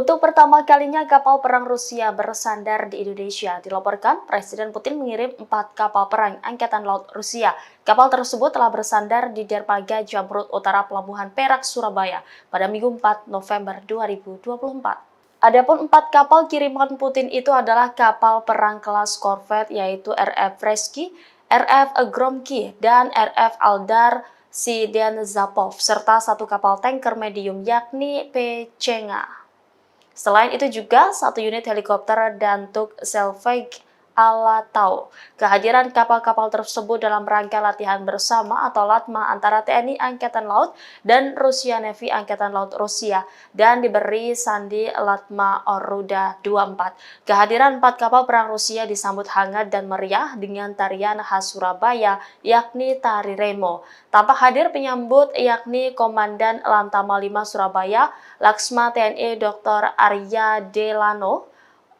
Untuk pertama kalinya kapal perang Rusia bersandar di Indonesia. Dilaporkan, Presiden Putin mengirim 4 kapal perang Angkatan Laut Rusia. Kapal tersebut telah bersandar di dermaga Jamrud Utara Pelabuhan Perak, Surabaya pada Minggu 4 November 2024. Adapun 4 kapal kiriman Putin itu adalah kapal perang kelas korvet yaitu RF Freski, RF Gromky, dan RF Aldar Sidenzapow, serta 1 kapal tanker medium yakni Pechenga. Selain itu juga 1 unit helikopter Dantuk Selvig Alatau. Kehadiran kapal-kapal tersebut dalam rangka latihan bersama atau LATMA antara TNI Angkatan Laut dan Rusia Navy Angkatan Laut Rusia dan diberi sandi LATMA Oruda 24. Kehadiran 4 kapal perang Rusia disambut hangat dan meriah dengan tarian khas Surabaya yakni Tari Remo. Tampak hadir penyambut yakni Komandan Lantamal 5 Surabaya, Laksma TNI Dr. Arya Delano,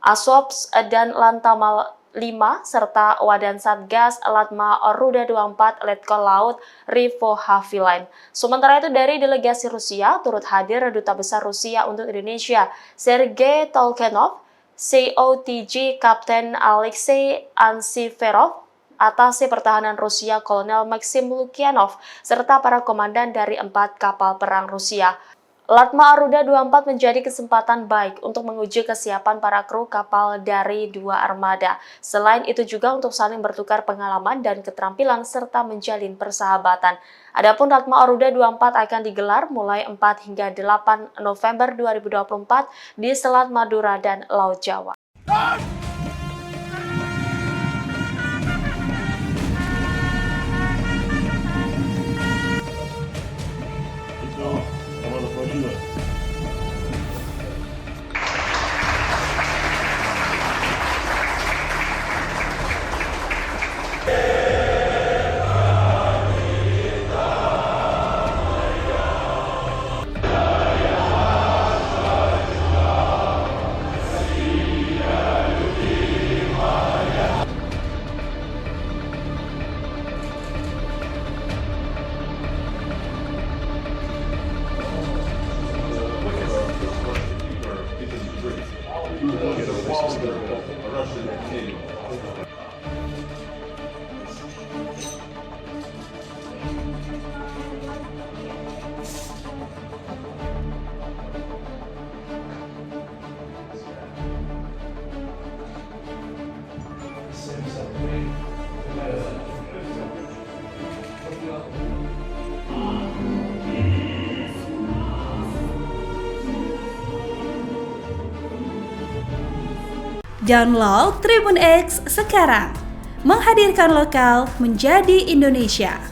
Aswops dan Lantamal 5, serta Wadan Satgas Latma Oruda 24 Letkol Laut Rivo Haviland. Sementara itu dari delegasi Rusia turut hadir Duta Besar Rusia untuk Indonesia, Sergei Tolkenov, COTG Kapten Alexei Ansiferov, Atase Pertahanan Rusia Kolonel Maxim Lukyanov, serta para komandan dari 4 kapal perang Rusia. LATMA Oruda 24 menjadi kesempatan baik untuk menguji kesiapan para kru kapal dari 2 armada. Selain itu juga untuk saling bertukar pengalaman dan keterampilan serta menjalin persahabatan. Adapun LATMA Oruda 24 akan digelar mulai 4 hingga 8 November 2024 di Selat Madura dan Laut Jawa. Download Tribun X sekarang, menghadirkan lokal menjadi Indonesia.